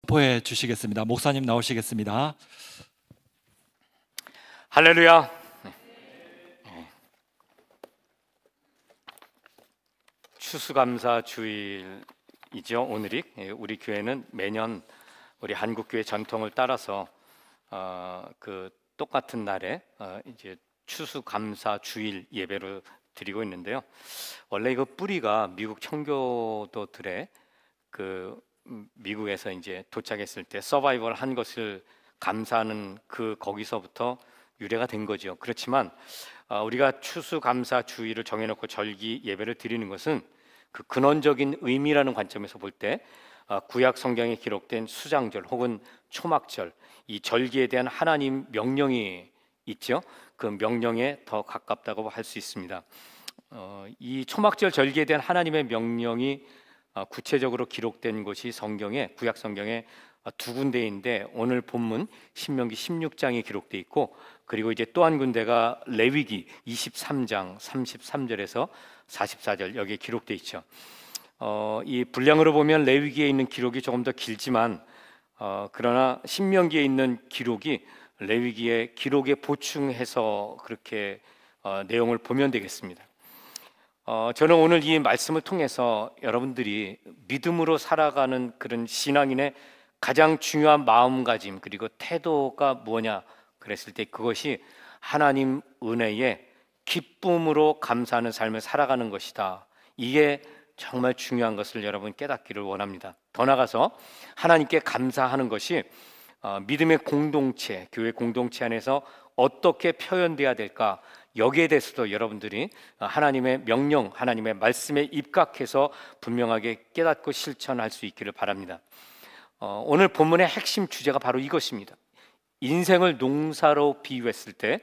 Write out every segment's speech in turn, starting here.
선포해 주시겠습니다. 목사님 나오시겠습니다. 할렐루야. 추수감사 주일이죠. 오늘이 우리 교회는 매년 우리 한국교회 전통을 따라서 그 똑같은 날에 이제 추수감사 주일 예배를 드리고 있는데요. 원래 이거 뿌리가 미국 청교도들의 그 미국에서 이제 도착했을 때 서바이벌 한 것을 감사하는 그 거기서부터 유래가 된 거죠. 그렇지만 우리가 추수감사 주일을 정해놓고 절기 예배를 드리는 것은 그 근원적인 의미라는 관점에서 볼 때 구약 성경에 기록된 수장절 혹은 초막절, 이 절기에 대한 하나님 명령이 있죠. 그 명령에 더 가깝다고 할 수 있습니다. 이 초막절 절기에 대한 하나님의 명령이 구체적으로 기록된 곳이 성경에 구약 성경에 두 군데인데 오늘 본문 신명기 16장에 기록돼 있고, 그리고 이제 또 한 군데가 레위기 23장 33절에서 44절 여기에 기록돼 있죠. 이 분량으로 보면 레위기에 있는 기록이 조금 더 길지만 그러나 신명기에 있는 기록이 레위기의 기록에 보충해서 그렇게 내용을 보면 되겠습니다. 저는 오늘 이 말씀을 통해서 여러분들이 믿음으로 살아가는 그런 신앙인의 가장 중요한 마음가짐 그리고 태도가 뭐냐 그랬을 때 그것이 하나님 은혜에 기쁨으로 감사하는 삶을 살아가는 것이다. 이게 정말 중요한 것을 여러분 깨닫기를 원합니다. 더 나아가서 하나님께 감사하는 것이 믿음의 공동체, 교회 공동체 안에서 어떻게 표현돼야 될까, 여기에 대해서도 여러분들이 하나님의 명령, 하나님의 말씀에 입각해서 분명하게 깨닫고 실천할 수 있기를 바랍니다. 오늘 본문의 핵심 주제가 바로 이것입니다. 인생을 농사로 비유했을 때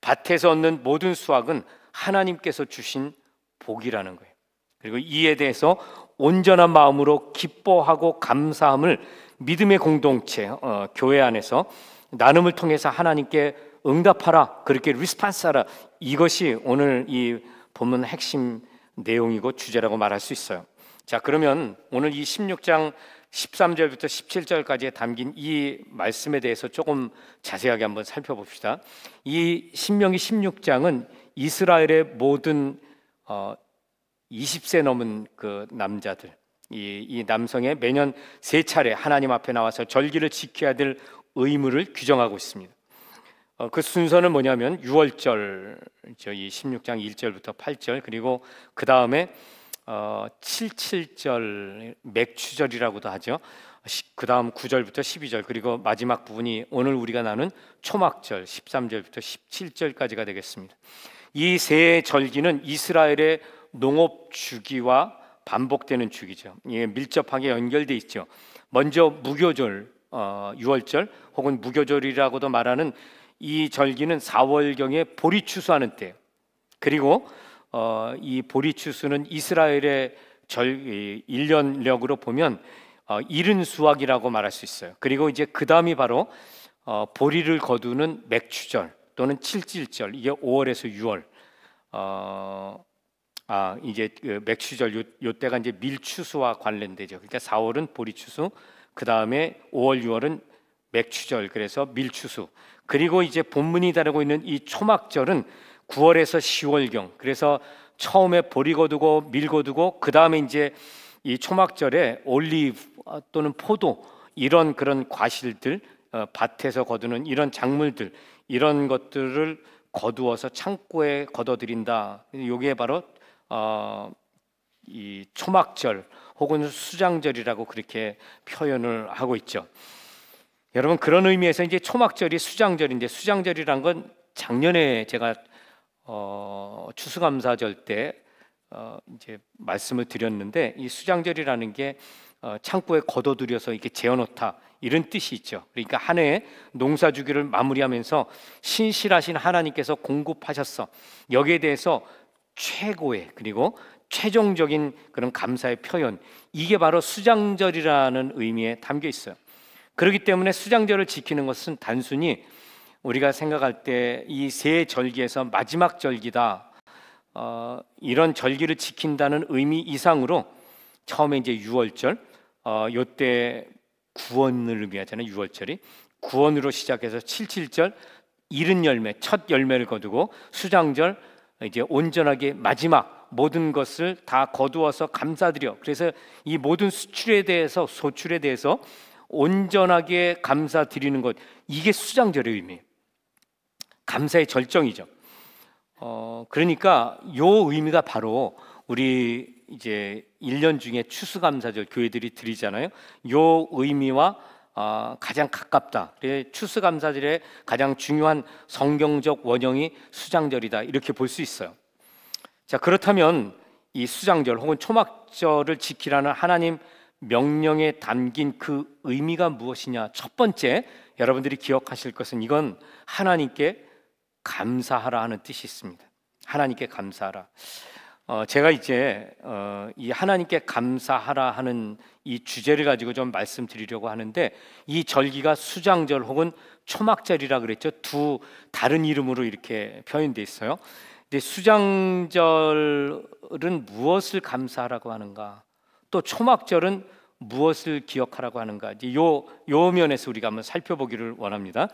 밭에서 얻는 모든 수확은 하나님께서 주신 복이라는 거예요. 그리고 이에 대해서 온전한 마음으로 기뻐하고 감사함을 믿음의 공동체, 교회 안에서 나눔을 통해서 하나님께 응답하라, 그렇게 리스판스하라, 이것이 오늘 이 본문 핵심 내용이고 주제라고 말할 수 있어요. 자, 그러면 오늘 이 16장 13절부터 17절까지에 담긴 이 말씀에 대해서 조금 자세하게 한번 살펴봅시다. 이 신명기 16장은 이스라엘의 모든 20세 넘은 그 남자들, 이 남성의 매년 3차례 하나님 앞에 나와서 절기를 지켜야 될 의무를 규정하고 있습니다. 그 순서는 뭐냐면 6월절, 이 16장 1절부터 8절, 그리고 그 다음에 77절 맥추절이라고도 하죠. 그 다음 9절부터 12절, 그리고 마지막 부분이 오늘 우리가 나눈 초막절 13절부터 17절까지가 되겠습니다. 이 세 절기는 이스라엘의 농업 주기와 반복되는 주기죠. 이게 밀접하게 연결돼 있죠. 먼저 무교절, 6월절 혹은 무교절이라고도 말하는 이 절기는 4월경에 보리 추수하는 때예요. 그리고 이 보리 추수는 이스라엘의 1년력으로 보면 이른 수확이라고 말할 수 있어요. 그리고 이제 그 다음이 바로 보리를 거두는 맥추절 또는 칠칠절, 이게 5월에서 6월. 이제 그 맥추절 요 때가 이제 밀추수와 관련되죠. 그러니까 4월은 보리 추수, 그 다음에 5월, 6월은 맥추절, 그래서 밀추수. 그리고 이제 본문이 다루고 있는 이 초막절은 9월에서 10월경, 그래서 처음에 보리 거두고 밀 거두고 그 다음에 이제 이 초막절에 올리브 또는 포도, 이런 그런 과실들, 밭에서 거두는 이런 작물들, 이런 것들을 거두어서 창고에 걷어들인다. 이게 바로 이 초막절 혹은 수장절이라고 그렇게 표현을 하고 있죠. 여러분, 그런 의미에서 이제 초막절이 수장절인데, 수장절이란 건 작년에 제가 추수감사절 때 이제 말씀을 드렸는데, 이 수장절이라는 게 창고에 걷어들여서 이렇게 재워놓다, 이런 뜻이 있죠. 그러니까 한 해의 농사 주기를 마무리하면서 신실하신 하나님께서 공급하셨어, 여기에 대해서 최고의 그리고 최종적인 그런 감사의 표현, 이게 바로 수장절이라는 의미에 담겨 있어요. 그렇기 때문에 수장절을 지키는 것은 단순히 우리가 생각할 때 이 세 절기에서 마지막 절기다, 이런 절기를 지킨다는 의미 이상으로 처음에 이제 6월절, 요때 구원을 의미하잖아요. 6월절이 구원으로 시작해서 77절 이른 열매, 첫 열매를 거두고 수장절 이제 온전하게 마지막 모든 것을 다 거두어서 감사드려. 그래서 이 모든 수출에 대해서 소출에 대해서 온전하게 감사드리는 것, 이게 수장절의 의미예요. 감사의 절정이죠. 그러니까 요 의미가 바로 우리 이제 1년 중에 추수감사절 교회들이 드리잖아요. 요 의미와 가장 가깝다. 추수감사절의 가장 중요한 성경적 원형이 수장절이다, 이렇게 볼 수 있어요. 자, 그렇다면 이 수장절 혹은 초막절을 지키라는 하나님 명령에 담긴 그 의미가 무엇이냐? 첫 번째, 여러분들이 기억하실 것은 이건 하나님께 감사하라 하는 뜻이 있습니다. 하나님께 감사하라. 제가 이제 이 하나님께 감사하라 하는 이 주제를 가지고 좀 말씀드리려고 하는데, 이 절기가 수장절 혹은 초막절이라 그랬죠. 두 다른 이름으로 이렇게 표현되어 있어요. 근데 수장절은 무엇을 감사하라고 하는가? 또 초막절은 무엇을 기억하라고 하는가? 이제 요 면에서 우리가 한번 살펴보기를 원합니다.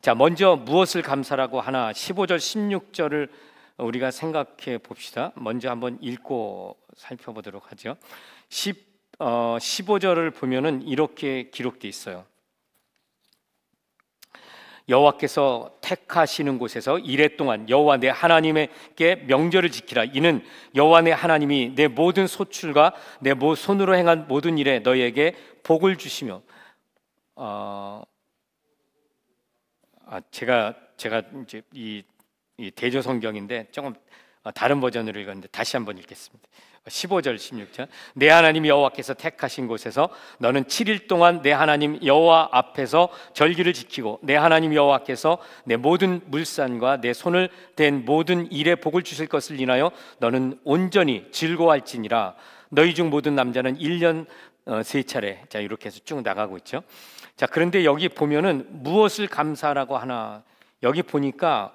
자, 먼저 무엇을 감사라고 하나? 15절, 16절을 우리가 생각해 봅시다. 먼저 한번 읽고 살펴보도록 하죠. 15절을 보면은 이렇게 기록되어 있어요. 여호와께서 택하시는 곳에서 이레 동안 여호와 내 하나님께 명절을 지키라. 이는 여호와 내 하나님이 내 모든 소출과 내 손으로 행한 모든 일에 너희에게 복을 주시며. 제가 이제 이 대조 성경인데 조금 다른 버전으로 읽었는데 다시 한번 읽겠습니다. 15절 16절 내 하나님 여호와께서 택하신 곳에서 너는 7일 동안 내 하나님 여호와 앞에서 절기를 지키고 내 하나님 여호와께서 내 모든 물산과 내 손을 댄 모든 일에 복을 주실 것을 인하여 너는 온전히 즐거워할지니라. 너희 중 모든 남자는 1년 3차례. 자, 이렇게 해서 쭉 나가고 있죠. 자, 그런데 여기 보면은 무엇을 감사하라고 하나? 여기 보니까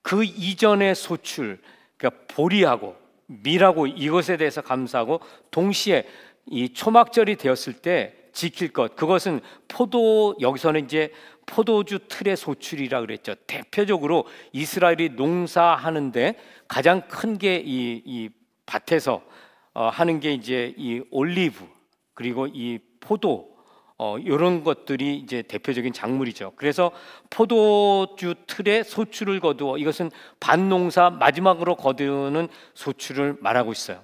그 이전의 소출, 그러니까 보리하고 밀하고 이것에 대해서 감사하고, 동시에 이 초막절이 되었을 때 지킬 것, 그것은 여기서는 이제 포도주 틀의 소출이라 그랬죠. 대표적으로 이스라엘이 농사하는데 가장 큰 게 이 밭에서 하는 게 이제 이 올리브 그리고 이 포도, 이런 것들이 이제 대표적인 작물이죠. 그래서 포도주 틀에 소출을 거두어, 이것은 밭농사 마지막으로 거두는 소출을 말하고 있어요.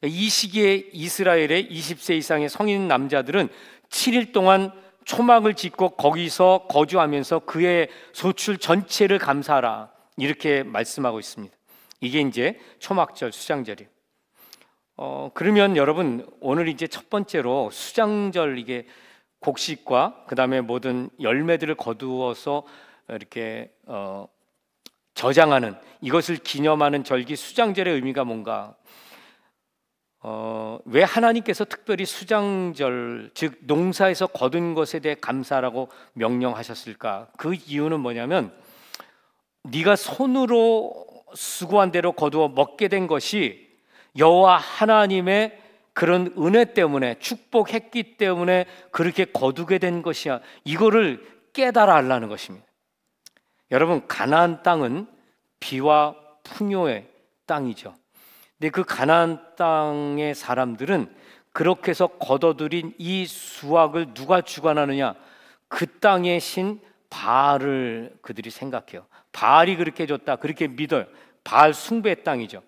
이 시기에 이스라엘의 20세 이상의 성인 남자들은 7일 동안 초막을 짓고 거기서 거주하면서 그의 소출 전체를 감사하라, 이렇게 말씀하고 있습니다. 이게 이제 초막절, 수장절이에요. 그러면 여러분, 오늘 이제 첫 번째로 수장절, 이게 곡식과 그 다음에 모든 열매들을 거두어서 이렇게 저장하는, 이것을 기념하는 절기 수장절의 의미가 뭔가? 왜 하나님께서 특별히 수장절, 즉 농사에서 거둔 것에 대해 감사라고 명령하셨을까? 그 이유는 뭐냐면, 네가 손으로 수고한 대로 거두어 먹게 된 것이 여호와 하나님의 그런 은혜 때문에, 축복했기 때문에 그렇게 거두게 된 것이야. 이거를 깨달아 알라는 것입니다. 여러분, 가나안 땅은 비와 풍요의 땅이죠. 근데 그 가나안 땅의 사람들은 그렇게 해서 거둬들인 이 수확을 누가 주관하느냐? 그 땅의 신 바알을 그들이 생각해요. 바알이 그렇게 해줬다, 그렇게 믿어요. 바알 숭배의 땅이죠.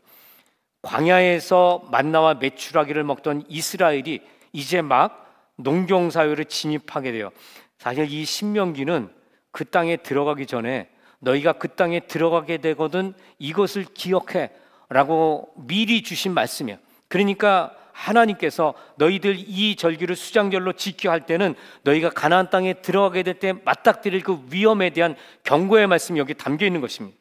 광야에서 만나와 메추라기를 먹던 이스라엘이 이제 막 농경사회를 진입하게 돼요. 사실 이 신명기는 그 땅에 들어가기 전에 너희가 그 땅에 들어가게 되거든 이것을 기억해 라고 미리 주신 말씀이에요. 그러니까 하나님께서 너희들 이 절기를 수장절로 지켜 할 때는 너희가 가나안 땅에 들어가게 될 때 맞닥뜨릴 그 위험에 대한 경고의 말씀이 여기 담겨 있는 것입니다.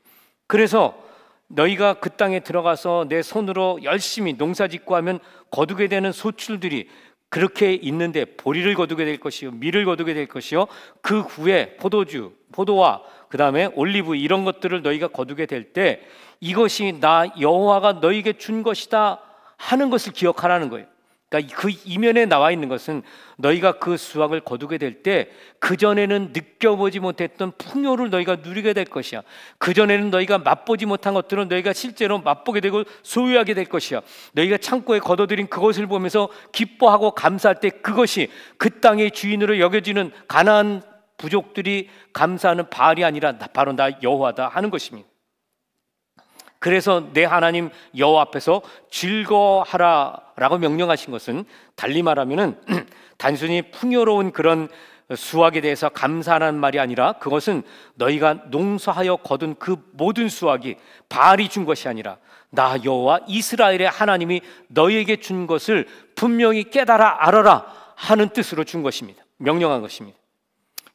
그래서 너희가 그 땅에 들어가서 내 손으로 열심히 농사짓고 하면 거두게 되는 소출들이 그렇게 있는데, 보리를 거두게 될 것이요, 밀을 거두게 될 것이요, 그 후에 포도와 그 다음에 올리브, 이런 것들을 너희가 거두게 될 때 이것이 나 여호와가 너희에게 준 것이다 하는 것을 기억하라는 거예요. 그러니까 그 이면에 나와 있는 것은 너희가 그 수확을 거두게 될 때 그전에는 느껴보지 못했던 풍요를 너희가 누리게 될 것이야. 그전에는 너희가 맛보지 못한 것들은 너희가 실제로 맛보게 되고 소유하게 될 것이야. 너희가 창고에 거둬들인 그것을 보면서 기뻐하고 감사할 때 그것이 그 땅의 주인으로 여겨지는 가나안 부족들이 감사하는 바알이 아니라 바로 나 여호와다 하는 것입니다. 그래서 내 하나님 여호와 앞에서 즐거워하라라고 명령하신 것은 달리 말하면은 단순히 풍요로운 그런 수확에 대해서 감사하는 말이 아니라 그것은 너희가 농사하여 거둔 그 모든 수확이 바알이 준 것이 아니라 나 여호와 이스라엘의 하나님이 너희에게 준 것을 분명히 깨달아 알아라 하는 뜻으로 준 것입니다. 명령한 것입니다.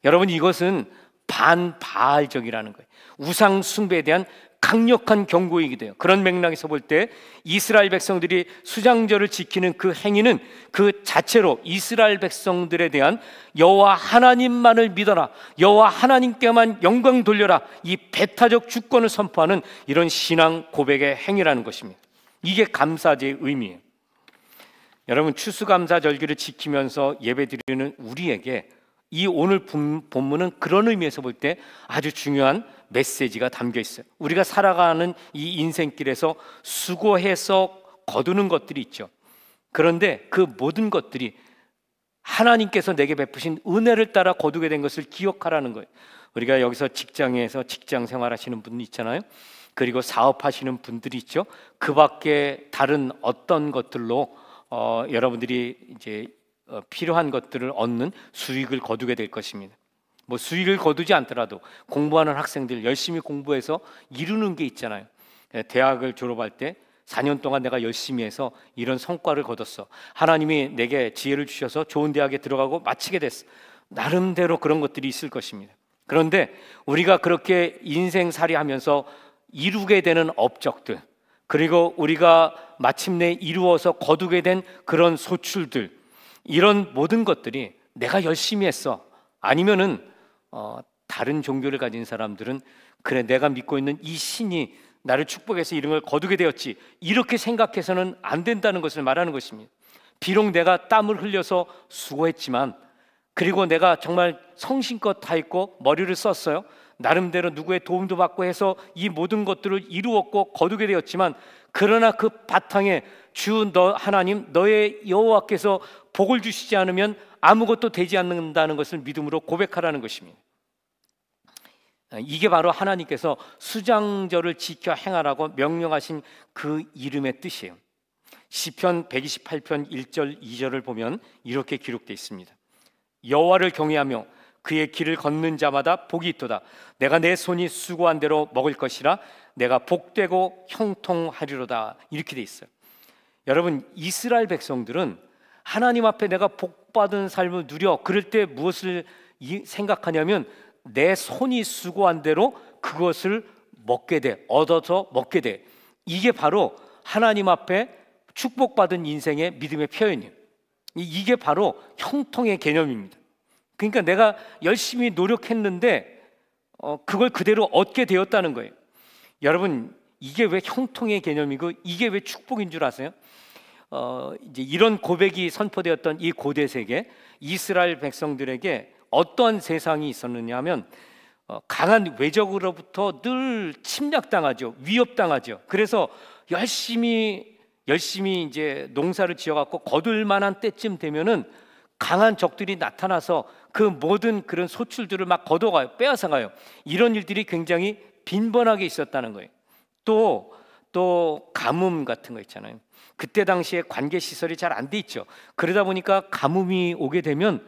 여러분, 이것은 반바알적이라는 거예요. 우상 숭배에 대한 강력한 경고이기도 해요. 그런 맥락에서 볼 때 이스라엘 백성들이 수장절을 지키는 그 행위는 그 자체로 이스라엘 백성들에 대한 여호와 하나님만을 믿어라, 여호와 하나님께만 영광 돌려라, 이 배타적 주권을 선포하는 이런 신앙 고백의 행위라는 것입니다. 이게 감사제의 의미예요. 여러분, 추수감사절기를 지키면서 예배드리는 우리에게 이 오늘 본문은 그런 의미에서 볼 때 아주 중요한 메시지가 담겨 있어요. 우리가 살아가는 이 인생길에서 수고해서 거두는 것들이 있죠. 그런데 그 모든 것들이 하나님께서 내게 베푸신 은혜를 따라 거두게 된 것을 기억하라는 거예요. 우리가 여기서 직장에서 직장 생활하시는 분이 있잖아요. 그리고 사업하시는 분들이 있죠. 그 밖에 다른 어떤 것들로 여러분들이 이제 필요한 것들을 얻는 수익을 거두게 될 것입니다. 뭐 수익을 거두지 않더라도 공부하는 학생들 열심히 공부해서 이루는 게 있잖아요. 대학을 졸업할 때 4년 동안 내가 열심히 해서 이런 성과를 거뒀어. 하나님이 내게 지혜를 주셔서 좋은 대학에 들어가고 마치게 됐어. 나름대로 그런 것들이 있을 것입니다. 그런데 우리가 그렇게 인생살이 하면서 이루게 되는 업적들, 그리고 우리가 마침내 이루어서 거두게 된 그런 소출들, 이런 모든 것들이 내가 열심히 했어, 아니면은 다른 종교를 가진 사람들은 그래 내가 믿고 있는 이 신이 나를 축복해서 이런 걸 거두게 되었지, 이렇게 생각해서는 안 된다는 것을 말하는 것입니다. 비록 내가 땀을 흘려서 수고했지만, 그리고 내가 정말 성심껏 다 했고 머리를 썼어요. 나름대로 누구의 도움도 받고 해서 이 모든 것들을 이루었고 거두게 되었지만, 그러나 그 바탕에 주 너 하나님 너의 여호와께서 복을 주시지 않으면 아무것도 되지 않는다는 것을 믿음으로 고백하라는 것입니다. 이게 바로 하나님께서 수장절을 지켜 행하라고 명령하신 그 이름의 뜻이에요. 시편 128편 1절 2절을 보면 이렇게 기록되어 있습니다. 여호와를 경외하며 그의 길을 걷는 자마다 복이 있도다. 내가 내 손이 수고한 대로 먹을 것이라. 내가 복되고 형통하리로다. 이렇게 돼 있어요. 여러분, 이스라엘 백성들은 하나님 앞에 내가 복받은 삶을 누려, 그럴 때 무엇을 생각하냐면 내 손이 수고한 대로 그것을 먹게 돼, 얻어서 먹게 돼. 이게 바로 하나님 앞에 축복받은 인생의 믿음의 표현이에요. 이게 바로 형통의 개념입니다. 그러니까 내가 열심히 노력했는데 그걸 그대로 얻게 되었다는 거예요. 여러분, 이게 왜 형통의 개념이고 이게 왜 축복인 줄 아세요? 이제 이런 고백이 선포되었던 이 고대 세계 이스라엘 백성들에게 어떤 세상이 있었느냐 하면 강한 외적으로부터 늘 침략당하죠. 위협당하죠. 그래서 열심히 이제 농사를 지어갖고 거둘 만한 때쯤 되면은 강한 적들이 나타나서 그 모든 그런 소출들을 막 걷어가요. 빼앗아가요. 이런 일들이 굉장히 빈번하게 있었다는 거예요. 또 가뭄 같은 거 있잖아요. 그때 당시에 관계 시설이 잘 안 돼 있죠. 그러다 보니까 가뭄이 오게 되면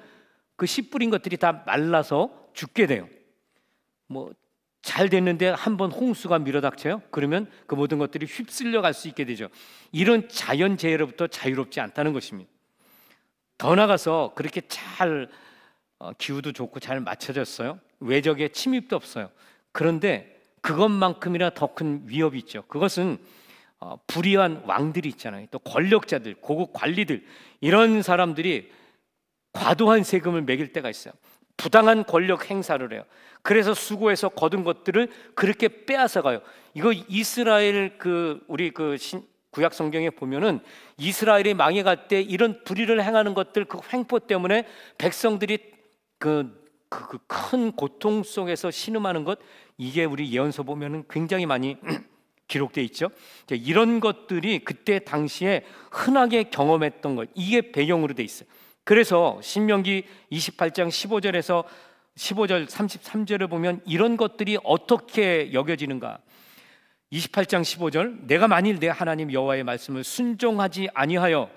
그 씨 뿌린 것들이 다 말라서 죽게 돼요. 뭐 잘 됐는데 한번 홍수가 밀어닥쳐요. 그러면 그 모든 것들이 휩쓸려 갈 수 있게 되죠. 이런 자연재해로부터 자유롭지 않다는 것입니다. 더 나아가서 그렇게 잘 기후도 좋고 잘 맞춰졌어요. 외적의 침입도 없어요. 그런데 그것만큼이나 더 큰 위협이 있죠. 그것은 불의한 왕들이 있잖아요. 또 권력자들, 고급 관리들, 이런 사람들이 과도한 세금을 매길 때가 있어요. 부당한 권력 행사를 해요. 그래서 수고해서 거둔 것들을 그렇게 빼앗아가요. 이거 이스라엘 우리 구약 성경에 보면은 이스라엘이 망해갈 때 이런 불의를 행하는 것들, 그 횡포 때문에 백성들이 그 큰 고통 속에서 신음하는 것, 이게 우리 예언서 보면은 굉장히 많이 기록되어 있죠. 이런 것들이 그때 당시에 흔하게 경험했던 것, 이게 배경으로 돼 있어요. 그래서 신명기 28장 15절에서 15절 33절을 보면 이런 것들이 어떻게 여겨지는가. 28장 15절, 내가 만일 내 하나님 여호와의 말씀을 순종하지 아니하여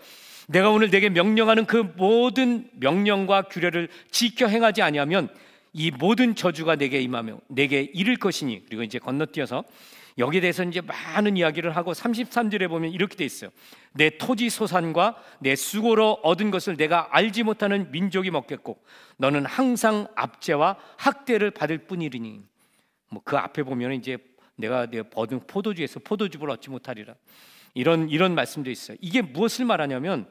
내가 오늘 내게 명령하는 그 모든 명령과 규례를 지켜 행하지 아니하면 이 모든 저주가 내게 임하며 내게 이를 것이니. 그리고 이제 건너뛰어서 여기에 대해서 이제 많은 이야기를 하고 33절에 보면 이렇게 돼 있어요. 내 토지 소산과 내 수고로 얻은 것을 내가 알지 못하는 민족이 먹겠고 너는 항상 압제와 학대를 받을 뿐이리니. 뭐 그 앞에 보면 이제 내가 얻은 포도주에서 포도즙을 얻지 못하리라, 이런 말씀도 있어요. 이게 무엇을 말하냐면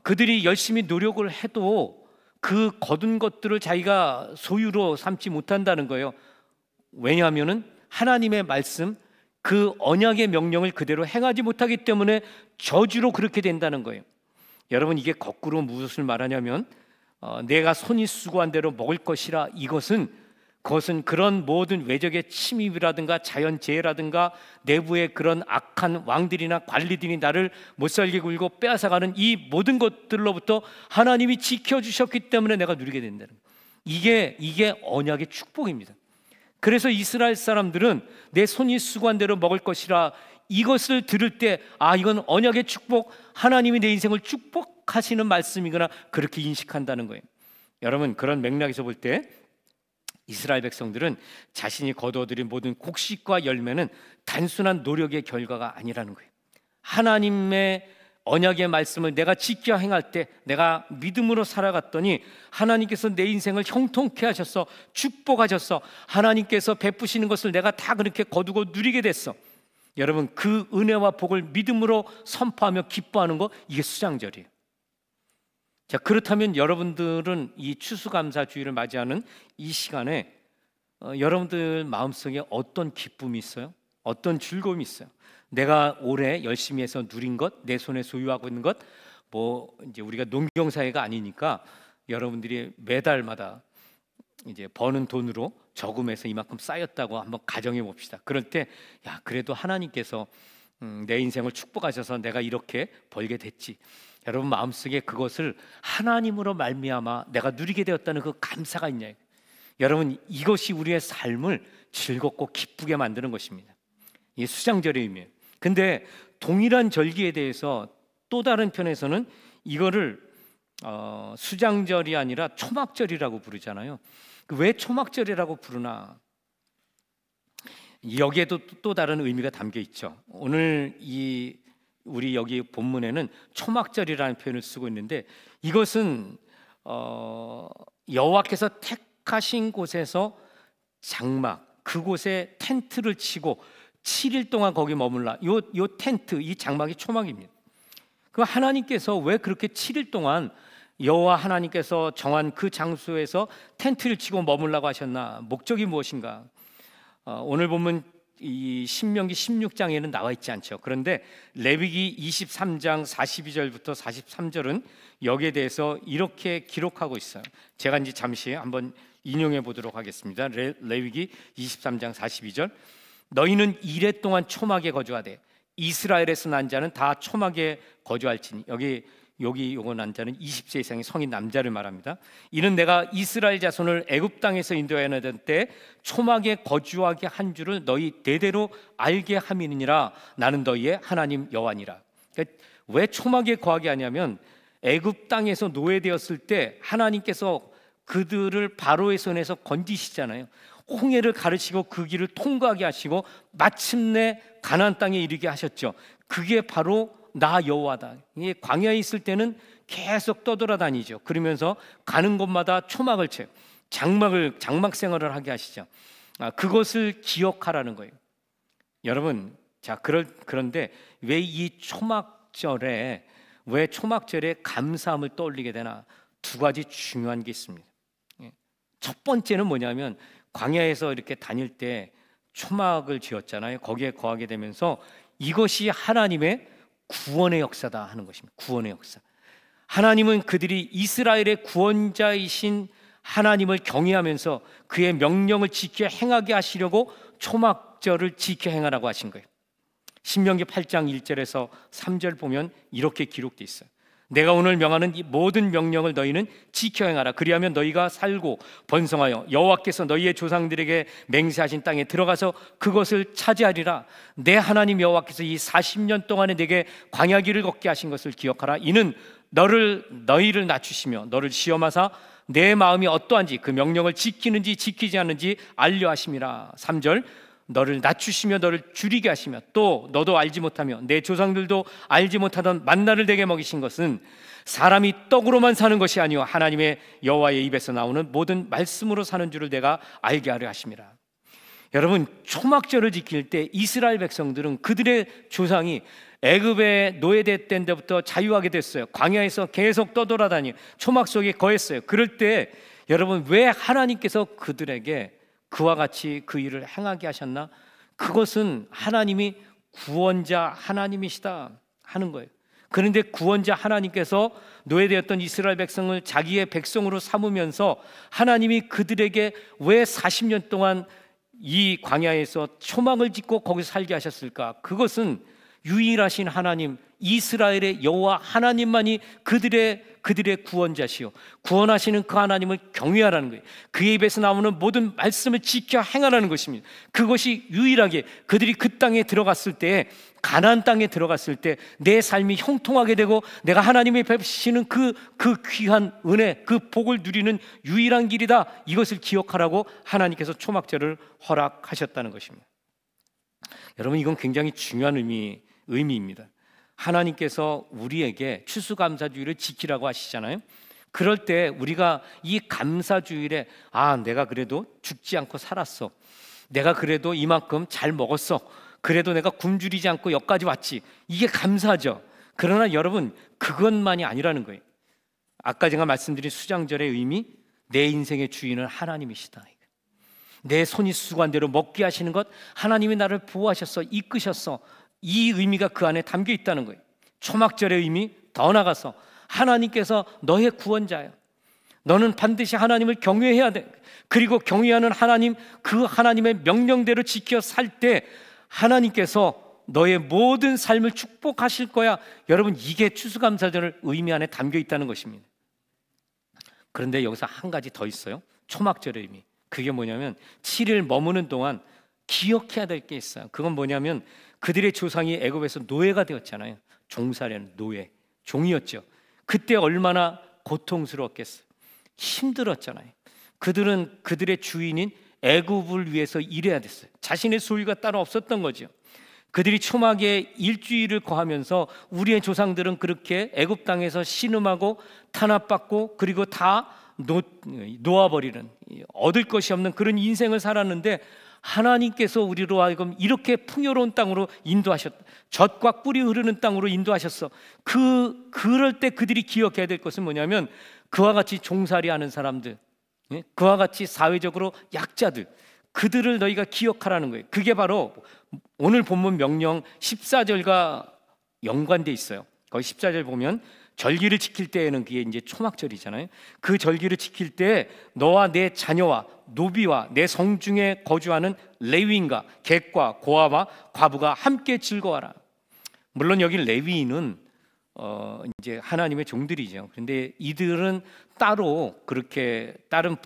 그들이 열심히 노력을 해도 그 거둔 것들을 자기가 소유로 삼지 못한다는 거예요. 왜냐하면은 하나님의 말씀, 그 언약의 명령을 그대로 행하지 못하기 때문에 저주로 그렇게 된다는 거예요. 여러분, 이게 거꾸로 무엇을 말하냐면 내가 손이 수고한 대로 먹을 것이라, 그것은 그런 모든 외적의 침입이라든가 자연재해라든가 내부의 그런 악한 왕들이나 관리들이 나를 못살게 굴고 빼앗아가는 이 모든 것들로부터 하나님이 지켜주셨기 때문에 내가 누리게 된다는 거예요. 이게 언약의 축복입니다. 그래서 이스라엘 사람들은 내 손이 수고한 대로 먹을 것이라, 이것을 들을 때 이건 언약의 축복, 하나님이 내 인생을 축복하시는 말씀이구나, 그렇게 인식한다는 거예요. 여러분, 그런 맥락에서 볼 때 이스라엘 백성들은 자신이 거두어들인 모든 곡식과 열매는 단순한 노력의 결과가 아니라는 거예요. 하나님의 언약의 말씀을 내가 지켜 행할 때, 내가 믿음으로 살아갔더니 하나님께서 내 인생을 형통케 하셔서 축복하셔서 하나님께서 베푸시는 것을 내가 다 그렇게 거두고 누리게 됐어. 여러분, 그 은혜와 복을 믿음으로 선포하며 기뻐하는 거, 이게 수장절이에요. 자, 그렇다면 여러분들은 이 추수감사주의를 맞이하는 이 시간에 여러분들 마음속에 어떤 기쁨이 있어요? 어떤 즐거움이 있어요? 내가 올해 열심히 해서 누린 것, 내 손에 소유하고 있는 것, 뭐 이제 우리가 농경사회가 아니니까 여러분들이 매달마다 이제 버는 돈으로 저금해서 이만큼 쌓였다고 한번 가정해 봅시다. 그럴 때 그래도 하나님께서 내 인생을 축복하셔서 내가 이렇게 벌게 됐지. 여러분 마음속에 그것을 하나님으로 말미암아 내가 누리게 되었다는 그 감사가 있냐. 여러분, 이것이 우리의 삶을 즐겁고 기쁘게 만드는 것입니다. 이게 수장절의 의미예요. 근데 동일한 절기에 대해서 또 다른 편에서는 이거를 수장절이 아니라 초막절이라고 부르잖아요. 왜 초막절이라고 부르나? 여기에도 또 다른 의미가 담겨 있죠. 오늘 우리 여기 본문에는 초막절이라는 표현을 쓰고 있는데, 이것은 여호와께서 택하신 곳에서 장막, 그곳에 텐트를 치고 7일 동안 거기 머물라. 요 텐트, 이 장막이 초막입니다. 그 하나님께서 왜 그렇게 7일 동안 여호와 하나님께서 정한 그 장소에서 텐트를 치고 머물라고 하셨나? 목적이 무엇인가? 오늘 보면 이 신명기 16장에는 나와 있지 않죠. 그런데 레위기 23장 42절부터 43절은 여기에 대해서 이렇게 기록하고 있어요. 제가 이제 잠시 한번 인용해 보도록 하겠습니다. 레위기 23장 42절, 너희는 이레 동안 초막에 거주하되 이스라엘에서 난 자는 다 초막에 거주할지니. 여기 요거 난 자는 20세 이상의 성인 남자를 말합니다. 이는 내가 이스라엘 자손을 애굽 땅에서 인도하여 내던 때 초막에 거주하게 한 줄을 너희 대대로 알게 함이니라. 나는 너희의 하나님 여호와니라. 그러니까 왜 초막에 거하게 하냐면 애굽 땅에서 노예되었을 때 하나님께서 그들을 바로의 손에서 건지시잖아요. 홍해를 가르치고 그 길을 통과하게 하시고 마침내 가나안 땅에 이르게 하셨죠. 그게 바로 나 여호와다. 이게 광야에 있을 때는 계속 떠돌아다니죠. 그러면서 가는 곳마다 초막을 쳐요. 장막 생활을 하게 하시죠. 그것을 기억하라는 거예요. 여러분, 그런데 왜 초막절에 감사함을 떠올리게 되나? 두 가지 중요한 게 있습니다. 첫 번째는 뭐냐면, 광야에서 이렇게 다닐 때 초막을 지었잖아요. 거기에 거하게 되면서 이것이 하나님의 구원의 역사다 하는 것입니다. 구원의 역사. 하나님은 그들이 이스라엘의 구원자이신 하나님을 경외하면서 그의 명령을 지켜 행하게 하시려고 초막절을 지켜 행하라고 하신 거예요. 신명기 8장 1절에서 3절 보면 이렇게 기록되어 있어요. 내가 오늘 명하는 이 모든 명령을 너희는 지켜 행하라. 그리하면 너희가 살고 번성하여 여호와께서 너희의 조상들에게 맹세하신 땅에 들어가서 그것을 차지하리라. 내 하나님 여호와께서 이 40년 동안에 내게 광야길을 걷게 하신 것을 기억하라. 이는 너희를 낮추시며 너를 시험하사 내 마음이 어떠한지 그 명령을 지키는지 지키지 않는지 알려 하심이라. 3절 너를 낮추시며 너를 줄이게 하시며 또 너도 알지 못하며 내 조상들도 알지 못하던 만나를 내게 먹이신 것은 사람이 떡으로만 사는 것이 아니요 하나님의 여호와의 입에서 나오는 모든 말씀으로 사는 줄을 내가 알게 하려 하심이라. 여러분, 초막절을 지킬 때 이스라엘 백성들은 그들의 조상이 애굽에 노예됐던 데부터 자유하게 됐어요. 광야에서 계속 떠돌아다니 초막 속에 거했어요. 그럴 때 여러분, 왜 하나님께서 그들에게 그와 같이 그 일을 행하게 하셨나? 그것은 하나님이 구원자 하나님이시다 하는 거예요. 그런데 구원자 하나님께서 노예되었던 이스라엘 백성을 자기의 백성으로 삼으면서 하나님이 그들에게 왜 40년 동안 이 광야에서 초막을 짓고 거기서 살게 하셨을까? 그것은 유일하신 하나님 이스라엘의 여호와 하나님만이 그들의 구원자시요 구원하시는 그 하나님을 경외하라는 거예요. 그의 입에서 나오는 모든 말씀을 지켜 행하라는 것입니다. 그것이 유일하게 그들이 그 땅에 들어갔을 때, 가나안 땅에 들어갔을 때 내 삶이 형통하게 되고 내가 하나님이 베푸시는 그 귀한 은혜, 그 복을 누리는 유일한 길이다. 이것을 기억하라고 하나님께서 초막절을 허락하셨다는 것입니다. 여러분, 이건 굉장히 중요한 의미입니다. 하나님께서 우리에게 추수감사주일을 지키라고 하시잖아요. 그럴 때 우리가 이 감사주일에 내가 그래도 죽지 않고 살았어, 내가 그래도 이만큼 잘 먹었어, 그래도 내가 굶주리지 않고 여기까지 왔지, 이게 감사죠. 그러나 여러분, 그것만이 아니라는 거예요. 아까 제가 말씀드린 수장절의 의미, 내 인생의 주인은 하나님이시다. 내 손이 수고한 대로 먹게 하시는 것, 하나님이 나를 보호하셨어, 이끄셨어, 이 의미가 그 안에 담겨 있다는 거예요. 초막절의 의미, 더 나아가서 하나님께서 너의 구원자야. 너는 반드시 하나님을 경외해야 돼. 그리고 경외하는 하나님, 그 하나님의 명령대로 지켜 살 때 하나님께서 너의 모든 삶을 축복하실 거야. 여러분, 이게 추수감사절의 의미 안에 담겨 있다는 것입니다. 그런데 여기서 한 가지 더 있어요. 초막절의 의미. 그게 뭐냐면 7일 머무는 동안 기억해야 될 게 있어요. 그건 뭐냐면 그들의 조상이 애굽에서 노예가 되었잖아요. 종살이는 노예, 종이었죠. 그때 얼마나 고통스러웠겠어요. 힘들었잖아요. 그들은 그들의 주인인 애굽을 위해서 일해야 됐어요. 자신의 소유가 따로 없었던 거죠. 그들이 초막에 일주일을 거하면서 우리의 조상들은 그렇게 애굽 땅에서 신음하고 탄압받고 그리고 다 놓아버리는, 얻을 것이 없는 그런 인생을 살았는데 하나님께서 우리로 하여금 이렇게 풍요로운 땅으로 인도하셨다. 젖과 꿀이 흐르는 땅으로 인도하셨어. 그럴 때 그들이 기억해야 될 것은 뭐냐면 그와 같이 종살이하는 사람들, 그와 같이 사회적으로 약자들, 그들을 너희가 기억하라는 거예요. 그게 바로 오늘 본문 명령 14절과 연관돼 있어요. 거기 14절 보면 절기를 지킬 때에는 그게 이제 초막절이잖아요. 그 절기를 지킬 때 너와 내 자녀와 노비와 내 성중에 거주하는 레위인과 객과 고아와 과부가 함께 즐거워하라. 물론 여기 레위인은 이제 하나님의 종들이죠. 그런데 이들은 따로 그렇게 다른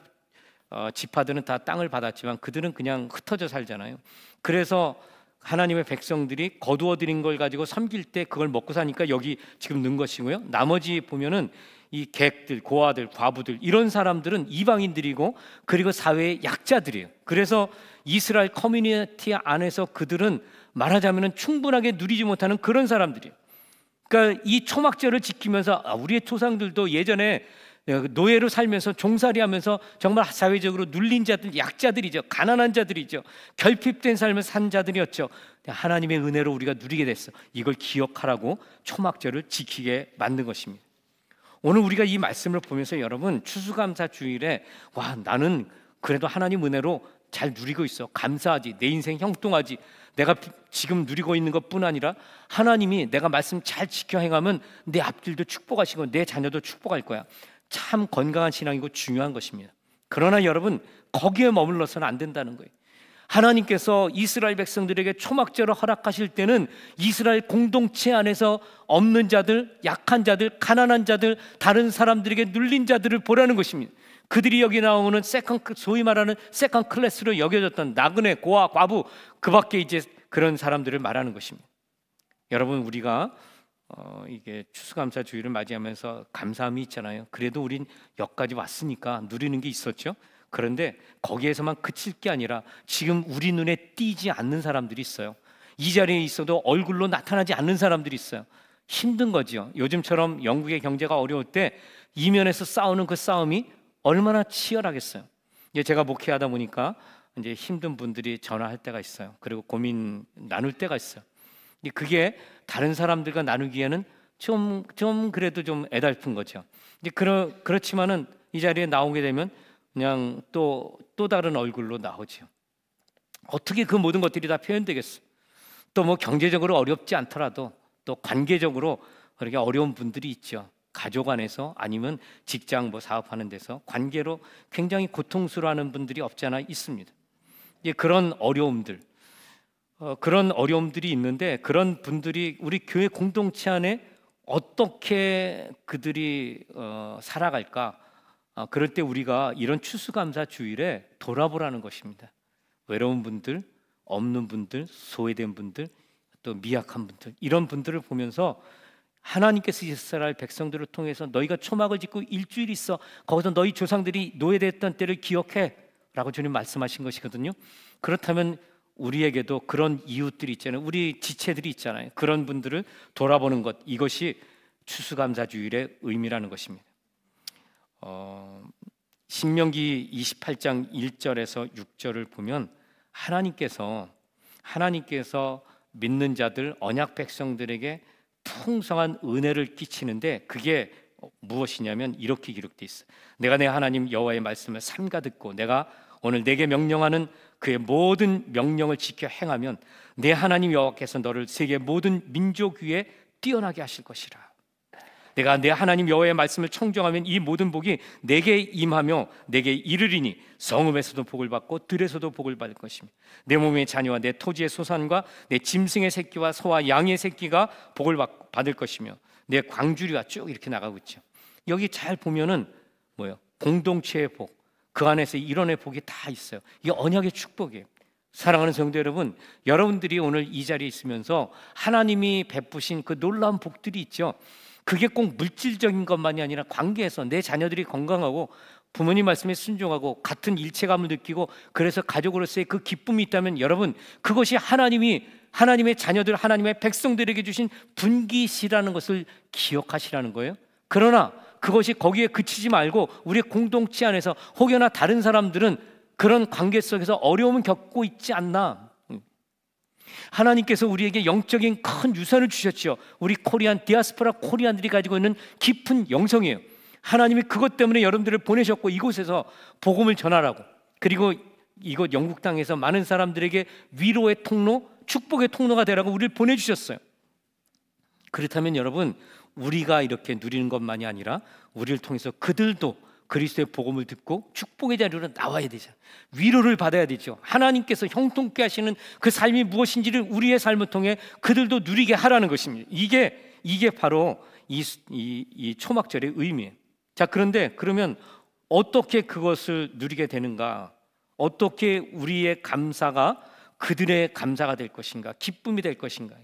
지파들은 다 땅을 받았지만 그들은 그냥 흩어져 살잖아요. 그래서 하나님의 백성들이 거두어 들인 걸 가지고 섬길 때 그걸 먹고 사니까 여기 지금 넣은 것이고요. 나머지 보면은 이 객들, 고아들, 과부들 이런 사람들은 이방인들이고 그리고 사회의 약자들이에요. 그래서 이스라엘 커뮤니티 안에서 그들은 말하자면은 충분하게 누리지 못하는 그런 사람들이에요. 그러니까 이 초막절을 지키면서 우리의 조상들도 예전에 노예로 살면서 종살이하면서 정말 사회적으로 눌린 자들, 약자들이죠. 가난한 자들이죠. 결핍된 삶을 산 자들이었죠. 하나님의 은혜로 우리가 누리게 됐어. 이걸 기억하라고 초막절을 지키게 만든 것입니다. 오늘 우리가 이 말씀을 보면서 여러분 추수감사 주일에 나는 그래도 하나님 은혜로 잘 누리고 있어. 감사하지. 내 인생 형통하지. 내가 지금 누리고 있는 것뿐 아니라 하나님이 내가 말씀 잘 지켜 행하면 내 앞길도 축복하시고 내 자녀도 축복할 거야. 참 건강한 신앙이고 중요한 것입니다. 그러나 여러분, 거기에 머물러서는 안 된다는 거예요. 하나님께서 이스라엘 백성들에게 초막절을 허락하실 때는 이스라엘 공동체 안에서 없는 자들, 약한 자들, 가난한 자들, 다른 사람들에게 눌린 자들을 보라는 것입니다. 그들이 여기 나오는 소위 말하는 세컨 클래스로 여겨졌던 나그네, 고아, 과부, 그 밖에 이제 그런 사람들을 말하는 것입니다. 여러분, 우리가 이게 추수감사주의를 맞이하면서 감사함이 있잖아요. 그래도 우린 여기까지 왔으니까 누리는 게 있었죠. 그런데 거기에서만 그칠 게 아니라 지금 우리 눈에 띄지 않는 사람들이 있어요. 이 자리에 있어도 얼굴로 나타나지 않는 사람들이 있어요. 힘든 거죠. 요즘처럼 영국의 경제가 어려울 때 이면에서 싸우는 그 싸움이 얼마나 치열하겠어요. 이제 제가 목회하다 보니까 이제 힘든 분들이 전화할 때가 있어요. 그리고 고민 나눌 때가 있어요. 그게 다른 사람들과 나누기에는 좀 그래도 좀 애달픈 거죠. 이제 그렇지만은 이 자리에 나오게 되면 그냥 또 다른 얼굴로 나오죠. 어떻게 그 모든 것들이 다 표현되겠어? 또 뭐 경제적으로 어렵지 않더라도 또 관계적으로 그렇게 어려운 분들이 있죠. 가족 안에서 아니면 직장 뭐 사업하는 데서 관계로 굉장히 고통스러워하는 분들이 없지 않아 있습니다. 그런 어려움들이 있는데 그런 분들이 우리 교회 공동체 안에 어떻게 그들이 살아갈까? 그럴 때 우리가 이런 추수감사 주일에 돌아보라는 것입니다. 외로운 분들, 없는 분들, 소외된 분들, 또 미약한 분들, 이런 분들을 보면서 하나님께서 이스라엘 백성들을 통해서 너희가 초막을 짓고 일주일 있어 거기서 너희 조상들이 노예됐던 때를 기억해 라고 주님 말씀하신 것이거든요. 그렇다면 우리에게도 그런 이웃들이 있잖아요. 우리 지체들이 있잖아요. 그런 분들을 돌아보는 것, 이것이 추수감사주일의 의미라는 것입니다. 신명기 28장 1절에서 6절을 보면 하나님께서 믿는 자들, 언약 백성들에게 풍성한 은혜를 끼치는데 그게 무엇이냐면 이렇게 기록되어 있어요. 내가 내 하나님 여호와의 말씀을 삼가 듣고 내가 오늘 내게 명령하는 그의 모든 명령을 지켜 행하면 내 하나님 여호와께서 너를 세계 모든 민족 위에 뛰어나게 하실 것이라. 내가 내 하나님 여호와의 말씀을 청정하면 이 모든 복이 내게 임하며 내게 이르리니 성읍에서도 복을 받고 들에서도 복을 받을 것입니다. 내 몸의 자녀와 내 토지의 소산과 내 짐승의 새끼와 소와 양의 새끼가 복을 받을 것이며 내 광주리가 쭉 이렇게 나가고 있죠. 여기 잘 보면은 뭐예요? 공동체의 복, 그 안에서 이론의 복이 다 있어요. 이게 언약의 축복이에요. 사랑하는 성도 여러분, 여러분들이 오늘 이 자리에 있으면서 하나님이 베푸신 그 놀라운 복들이 있죠. 그게 꼭 물질적인 것만이 아니라 관계에서 내 자녀들이 건강하고 부모님 말씀에 순종하고 같은 일체감을 느끼고 그래서 가족으로서의 그 기쁨이 있다면 여러분, 그것이 하나님의 자녀들, 하나님의 백성들에게 주신 분깃이라는 것을 기억하시라는 거예요. 그러나 그것이 거기에 그치지 말고 우리의 공동체 안에서 혹여나 다른 사람들은 그런 관계 속에서 어려움을 겪고 있지 않나. 하나님께서 우리에게 영적인 큰 유산을 주셨죠. 우리 디아스포라 코리안들이 가지고 있는 깊은 영성이에요. 하나님이 그것 때문에 여러분들을 보내셨고 이곳에서 복음을 전하라고, 그리고 이곳 영국 땅에서 많은 사람들에게 위로의 통로, 축복의 통로가 되라고 우리를 보내주셨어요. 그렇다면 여러분, 우리가 이렇게 누리는 것만이 아니라 우리를 통해서 그들도 그리스도의 복음을 듣고 축복의 자리로 나와야 되죠. 위로를 받아야 되죠. 하나님께서 형통케 하시는 그 삶이 무엇인지를 우리의 삶을 통해 그들도 누리게 하라는 것입니다. 이게 바로 이 초막절의 의미예요. 자, 그러면 어떻게 그것을 누리게 되는가? 어떻게 우리의 감사가 그들의 감사가 될 것인가? 기쁨이 될 것인가?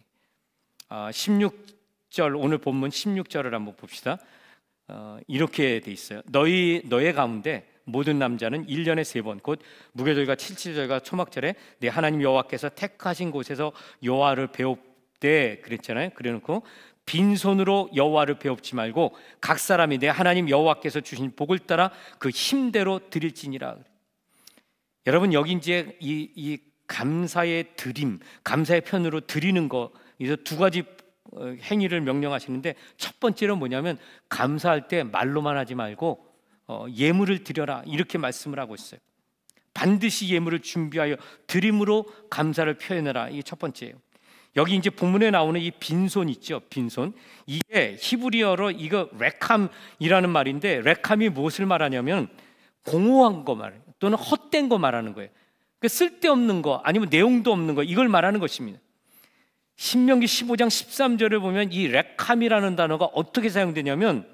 16절, 오늘 본문 16절을 한번 봅시다. 이렇게 돼 있어요. 너의 가운데 모든 남자는 1년에 3번 곧 무교절과 칠칠절과 초막절에 내 하나님 여호와께서 택하신 곳에서 여호와를 배웁되 그랬잖아요. 그래놓고 빈손으로 여호와를 배웁지 말고 각 사람이 내 하나님 여호와께서 주신 복을 따라 그 힘대로 드릴지니라. 여러분, 여기 이제 이 감사의 드림, 감사의 편으로 드리는 거, 이제 두 가지 행위를 명령하시는데, 첫 번째로 뭐냐면 감사할 때 말로만 하지 말고 예물을 드려라, 이렇게 말씀을 하고 있어요. 반드시 예물을 준비하여 드림으로 감사를 표현하라. 이게 첫 번째예요. 여기 이제 본문에 나오는 이 빈손 있죠. 빈손. 이게 히브리어로 이거 레캄이라는 말인데, 레캄이 무엇을 말하냐면 공허한 거 말해요. 또는 헛된 거 말하는 거예요. 그러니까 쓸데없는 거, 아니면 내용도 없는 거, 이걸 말하는 것입니다. 신명기 15장 13절을 보면 이 레캄이라는 단어가 어떻게 사용되냐면,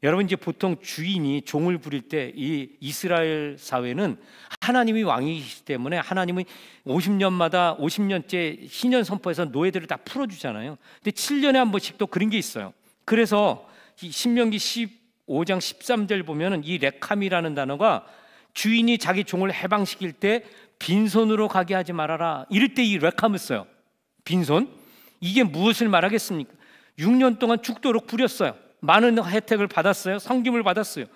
여러분 이제 보통 주인이 종을 부릴 때 이 이스라엘 사회는 하나님이 왕이시기 때문에 하나님은 50년마다 50년째 신년 선포해서 노예들을 다 풀어주잖아요. 근데 7년에 한 번씩 또 그런 게 있어요. 그래서 이 신명기 15장 13절 보면은 이 레캄이라는 단어가 주인이 자기 종을 해방시킬 때 빈손으로 가게 하지 말아라, 이럴 때 이 레캄을 써요. 빈손. 이게 무엇을 말하겠습니까? 6년 동안 죽도록 부렸어요. 많은 혜택을 받았어요. 섬김을 받았어요.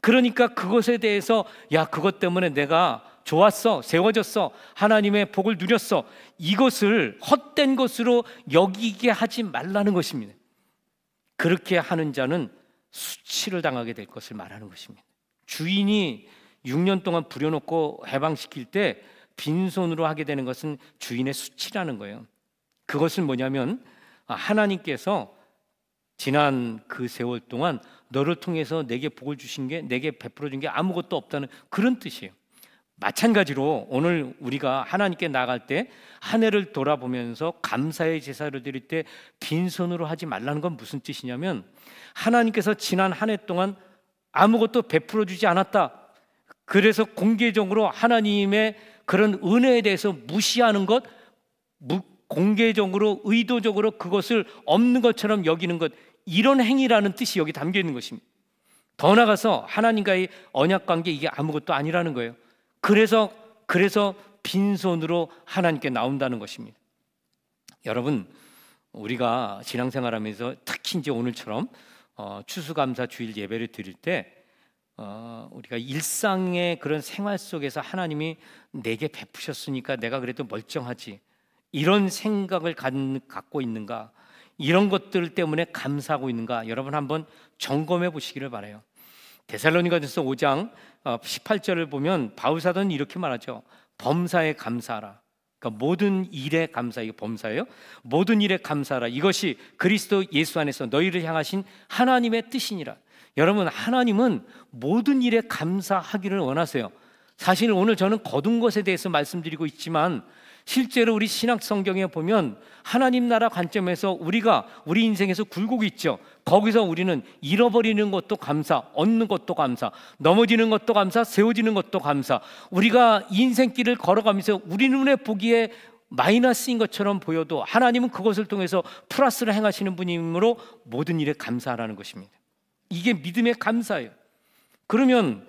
그러니까 그것에 대해서 야, 그것 때문에 내가 좋았어, 세워졌어, 하나님의 복을 누렸어, 이것을 헛된 것으로 여기게 하지 말라는 것입니다. 그렇게 하는 자는 수치를 당하게 될 것을 말하는 것입니다. 주인이 6년 동안 부려놓고 해방시킬 때 빈손으로 하게 되는 것은 주인의 수치라는 거예요. 그것은 뭐냐면 하나님께서 지난 그 세월 동안 너를 통해서 내게 복을 주신 게, 내게 베풀어 준 게 아무것도 없다는 그런 뜻이에요. 마찬가지로 오늘 우리가 하나님께 나갈 때 한 해를 돌아보면서 감사의 제사를 드릴 때 빈손으로 하지 말라는 건 무슨 뜻이냐면, 하나님께서 지난 한 해 동안 아무것도 베풀어 주지 않았다, 그래서 공개적으로 하나님의 그런 은혜에 대해서 무시하는 것, 공개적으로 의도적으로 그것을 없는 것처럼 여기는 것, 이런 행위라는 뜻이 여기 담겨 있는 것입니다. 더 나아가서 하나님과의 언약 관계, 이게 아무것도 아니라는 거예요. 그래서 빈손으로 하나님께 나온다는 것입니다. 여러분, 우리가 신앙생활하면서 특히 이제 오늘처럼 추수감사 주일 예배를 드릴 때 우리가 일상의 그런 생활 속에서 하나님이 내게 베푸셨으니까 내가 그래도 멀쩡하지, 이런 생각을 갖고 있는가, 이런 것들 때문에 감사하고 있는가, 여러분 한번 점검해 보시기를 바라요. 데살로니가전서 5장 18절을 보면 바울 사도는 이렇게 말하죠. 범사에 감사하라. 그러니까 모든 일에 감사, 이게 범사예요. 모든 일에 감사하라. 이것이 그리스도 예수 안에서 너희를 향하신 하나님의 뜻이니라. 여러분, 하나님은 모든 일에 감사하기를 원하세요. 사실 오늘 저는 거둔 것에 대해서 말씀드리고 있지만, 실제로 우리 신약 성경에 보면 하나님 나라 관점에서 우리가 우리 인생에서 굴곡이 있죠. 거기서 우리는 잃어버리는 것도 감사, 얻는 것도 감사, 넘어지는 것도 감사, 세워지는 것도 감사, 우리가 인생길을 걸어가면서 우리 눈에 보기에 마이너스인 것처럼 보여도 하나님은 그것을 통해서 플러스를 행하시는 분이므로 모든 일에 감사하라는 것입니다. 이게 믿음의 감사예요. 그러면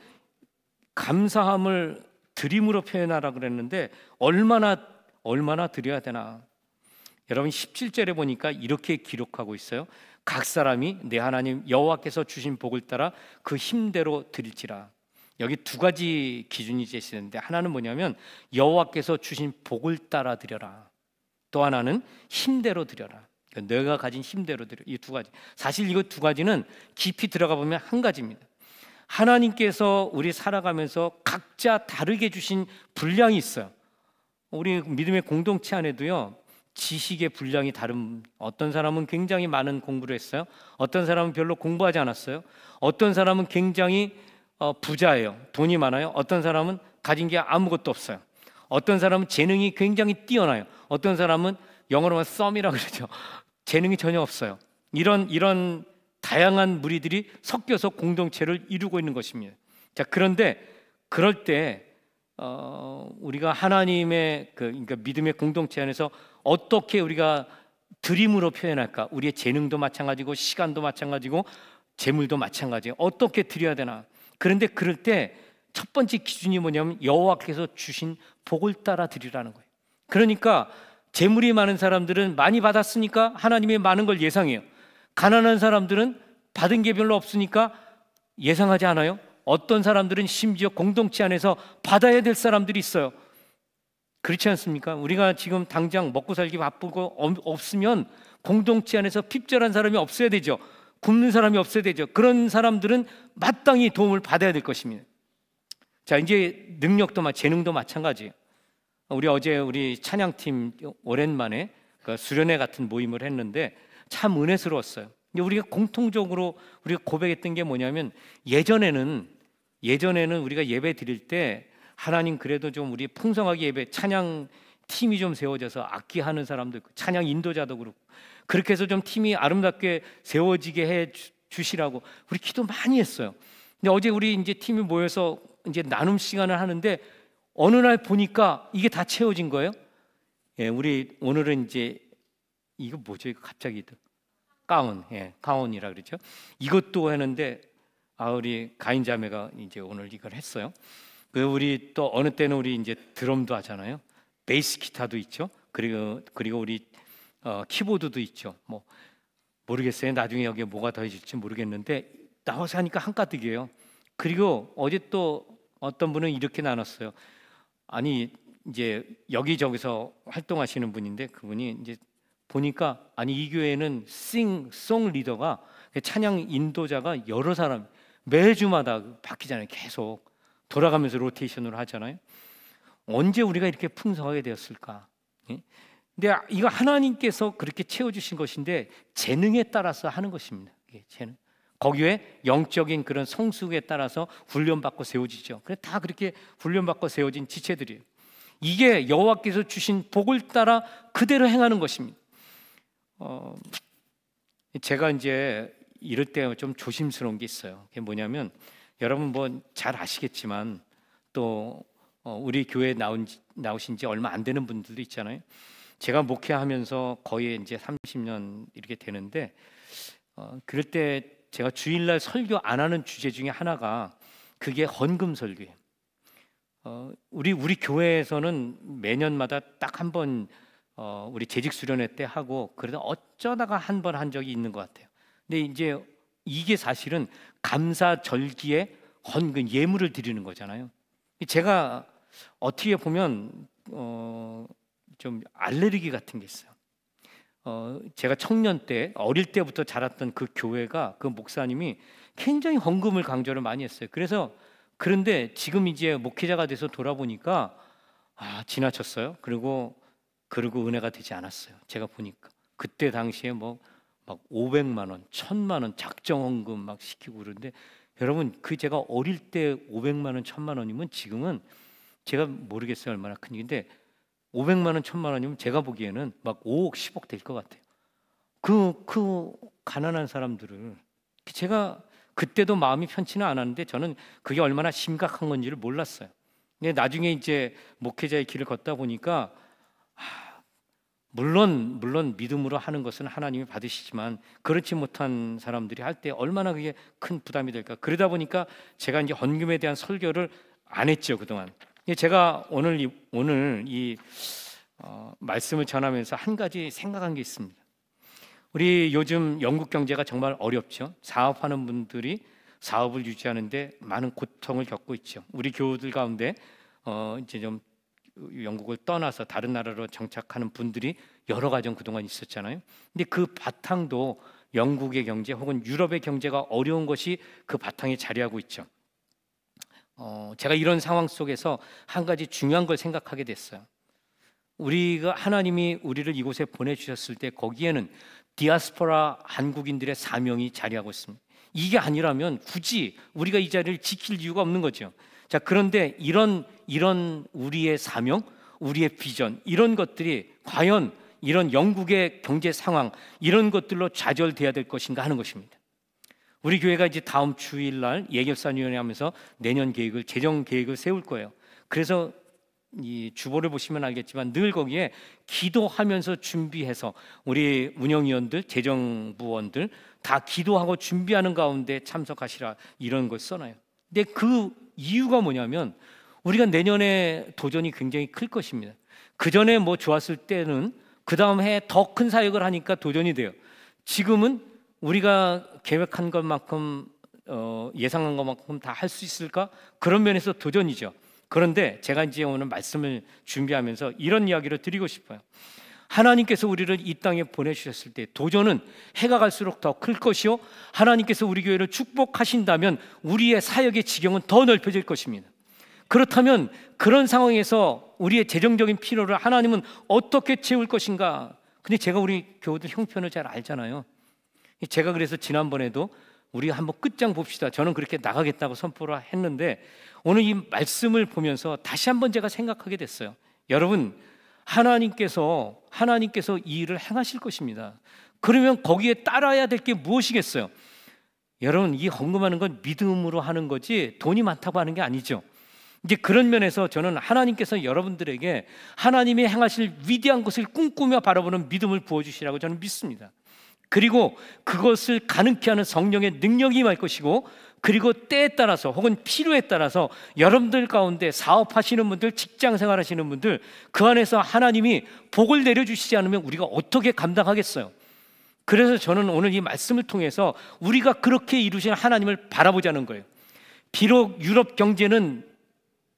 감사함을 드림으로 표현하라 그랬는데 얼마나 드려야 되나? 여러분 17절에 보니까 이렇게 기록하고 있어요. 각 사람이 내 하나님 여호와께서 주신 복을 따라 그 힘대로 드릴지라. 여기 두 가지 기준이 제시되는데, 하나는 뭐냐면 여호와께서 주신 복을 따라 드려라. 또 하나는 힘대로 드려라. 그러니까 내가 가진 힘대로 드려. 이 두 가지. 사실 이거 두 가지는 깊이 들어가 보면 한 가지입니다. 하나님께서 우리 살아가면서 각자 다르게 주신 분량이 있어요. 우리 믿음의 공동체 안에도요, 지식의 분량이 다른, 어떤 사람은 굉장히 많은 공부를 했어요. 어떤 사람은 별로 공부하지 않았어요. 어떤 사람은 굉장히 부자예요. 돈이 많아요. 어떤 사람은 가진 게 아무것도 없어요. 어떤 사람은 재능이 굉장히 뛰어나요. 어떤 사람은 영어로는 썸이라고 그러죠. 재능이 전혀 없어요. 이런 다양한 무리들이 섞여서 공동체를 이루고 있는 것입니다. 자, 그런데 그럴 때 우리가 하나님의 그러니까 믿음의 공동체 안에서 어떻게 우리가 드림으로 표현할까? 우리의 재능도 마찬가지고 시간도 마찬가지고 재물도 마찬가지예요. 어떻게 드려야 되나? 그런데 그럴 때 첫 번째 기준이 뭐냐면 여호와께서 주신 복을 따라 드리라는 거예요. 그러니까 재물이 많은 사람들은 많이 받았으니까 하나님의 많은 걸 예상해요. 가난한 사람들은 받은 게 별로 없으니까 예상하지 않아요. 어떤 사람들은 심지어 공동체 안에서 받아야 될 사람들이 있어요. 그렇지 않습니까? 우리가 지금 당장 먹고 살기 바쁘고 없으면 공동체 안에서 핍절한 사람이 없어야 되죠. 굶는 사람이 없어야 되죠. 그런 사람들은 마땅히 도움을 받아야 될 것입니다. 자, 이제 능력도 재능도 마찬가지. 우리 어제 우리 찬양팀 오랜만에 그 수련회 같은 모임을 했는데 참 은혜스러웠어요. 근데 우리가 공통적으로 우리가 고백했던 게 뭐냐면 예전에는 우리가 예배 드릴 때 하나님 그래도 좀 우리 풍성하게 예배 찬양 팀이 좀 세워져서 악기하는 사람도 있고 찬양 인도자도 그렇고 그렇게 해서 좀 팀이 아름답게 세워지게 해 주시라고 우리 기도 많이 했어요. 근데 어제 우리 이제 팀이 모여서 이제 나눔 시간을 하는데 어느 날 보니까 이게 다 채워진 거예요. 예, 우리 오늘은 이제 이거 뭐죠? 이거 갑자기 가운, 가운이라 그러죠. 이것도 했는데 우리 가인 자매가 이제 오늘 이걸 했어요. 그 우리 또 어느 때는 우리 이제 드럼도 하잖아요. 베이스 기타도 있죠. 그리고 우리 키보드도 있죠. 뭐 모르겠어요. 나중에 여기에 뭐가 더해질지 모르겠는데 나와서 하니까 한가득이에요. 그리고 어제 또 어떤 분은 이렇게 나눴어요. 아니 이제 여기저기서 활동하시는 분인데 그분이 이제 보니까 아니 이 교회는 송 리더가 찬양 인도자가 여러 사람 매주마다 바뀌잖아요. 계속 돌아가면서 로테이션으로 하잖아요. 언제 우리가 이렇게 풍성하게 되었을까? 근데 이거 하나님께서 그렇게 채워주신 것인데 재능에 따라서 하는 것입니다. 재능. 거기에 영적인 그런 성숙에 따라서 훈련받고 세워지죠. 그래 다 그렇게 훈련받고 세워진 지체들이에요. 이게 여호와께서 주신 복을 따라 그대로 행하는 것입니다. 제가 이제 이럴 때 좀 조심스러운 게 있어요. 그게 뭐냐면 여러분 뭐 잘 아시겠지만 또 우리 교회에 나오신 지 얼마 안 되는 분들도 있잖아요. 제가 목회하면서 거의 이제 30년 이렇게 되는데 그럴 때 제가 주일날 설교 안 하는 주제 중에 하나가 그게 헌금 설교예요. 우리 교회에서는 매년마다 딱 한 번 우리 재직 수련회 때 하고 그러다 어쩌다가 한 번 한 적이 있는 것 같아요. 근데 이제 이게 사실은 감사절기에 헌금 예물을 드리는 거잖아요. 제가 어떻게 보면 좀 알레르기 같은 게 있어요. 제가 청년 때 어릴 때부터 자랐던 그 교회가 그 목사님이 굉장히 헌금을 강조를 많이 했어요. 그런데 지금 이제 목회자가 돼서 돌아보니까 지나쳤어요. 그리고 은혜가 되지 않았어요. 제가 보니까 그때 당시에 막 500만 원, 1000만 원 작정 헌금 막 시키고 그러는데 여러분 제가 어릴 때 500만 원, 1000만 원이면 지금은 제가 모르겠어요 얼마나 큰 일인데 500만 원, 1000만 원이면 제가 보기에는 막 5억, 10억 될 것 같아요. 그 가난한 사람들을 제가 그때도 마음이 편치는 않았는데 저는 그게 얼마나 심각한 건지를 몰랐어요. 근데 나중에 이제 목회자의 길을 걷다 보니까 물론 믿음으로 하는 것은 하나님이 받으시지만 그렇지 못한 사람들이 할 때 얼마나 그게 큰 부담이 될까. 그러다 보니까 제가 이제 헌금에 대한 설교를 안 했죠 그동안. 제가 오늘 이 말씀을 전하면서 한 가지 생각한 게 있습니다. 우리 요즘 영국 경제가 정말 어렵죠. 사업하는 분들이 사업을 유지하는데 많은 고통을 겪고 있죠. 우리 교우들 가운데 이제 좀 영국을 떠나서 다른 나라로 정착하는 분들이 여러 가정 그동안 있었잖아요. 근데 그 바탕도 영국의 경제 혹은 유럽의 경제가 어려운 것이 그 바탕에 자리하고 있죠. 제가 이런 상황 속에서 한 가지 중요한 걸 생각하게 됐어요. 우리가 하나님이 우리를 이곳에 보내주셨을 때 거기에는 디아스포라 한국인들의 사명이 자리하고 있습니다. 이게 아니라면 굳이 우리가 이 자리를 지킬 이유가 없는 거죠. 자, 그런데 이런 우리의 사명, 우리의 비전 이런 것들이 과연 이런 영국의 경제 상황 이런 것들로 좌절돼야 될 것인가 하는 것입니다. 우리 교회가 이제 다음 주일날 예결산위원회 하면서 내년 계획을 재정 계획을 세울 거예요. 그래서 이 주보를 보시면 알겠지만 늘 거기에 기도하면서 준비해서 우리 운영위원들, 재정부원들 다 기도하고 준비하는 가운데 참석하시라 이런 걸 써놔요. 근데 그 이유가 뭐냐면 우리가 내년에 도전이 굉장히 클 것입니다. 그 전에 뭐 좋았을 때는 그 다음 해에 더 큰 사역을 하니까 도전이 돼요. 지금은 우리가 계획한 것만큼 예상한 것만큼 다 할 수 있을까? 그런 면에서 도전이죠. 그런데 제가 이제 오늘 말씀을 준비하면서 이런 이야기를 드리고 싶어요. 하나님께서 우리를 이 땅에 보내주셨을 때 도전은 해가 갈수록 더 클 것이요 하나님께서 우리 교회를 축복하신다면 우리의 사역의 지경은 더 넓혀질 것입니다. 그렇다면 그런 상황에서 우리의 재정적인 필요를 하나님은 어떻게 채울 것인가? 근데 제가 우리 교우들 형편을 잘 알잖아요. 제가 그래서 지난번에도 우리 한번 끝장 봅시다. 저는 그렇게 나가겠다고 선포를 했는데 오늘 이 말씀을 보면서 다시 한번 제가 생각하게 됐어요. 여러분, 하나님께서 이 일을 행하실 것입니다. 그러면 거기에 따라야 될 게 무엇이겠어요? 여러분, 이 헌금하는 건 믿음으로 하는 거지 돈이 많다고 하는 게 아니죠. 이제 그런 면에서 저는 하나님께서 여러분들에게 하나님이 행하실 위대한 것을 꿈꾸며 바라보는 믿음을 부어주시라고 저는 믿습니다. 그리고 그것을 가능케 하는 성령의 능력이 임할 것이고, 그리고 때에 따라서 혹은 필요에 따라서 여러분들 가운데 사업하시는 분들, 직장생활 하시는 분들, 그 안에서 하나님이 복을 내려주시지 않으면 우리가 어떻게 감당하겠어요? 그래서 저는 오늘 이 말씀을 통해서 우리가 그렇게 이루신 하나님을 바라보자는 거예요. 비록 유럽 경제는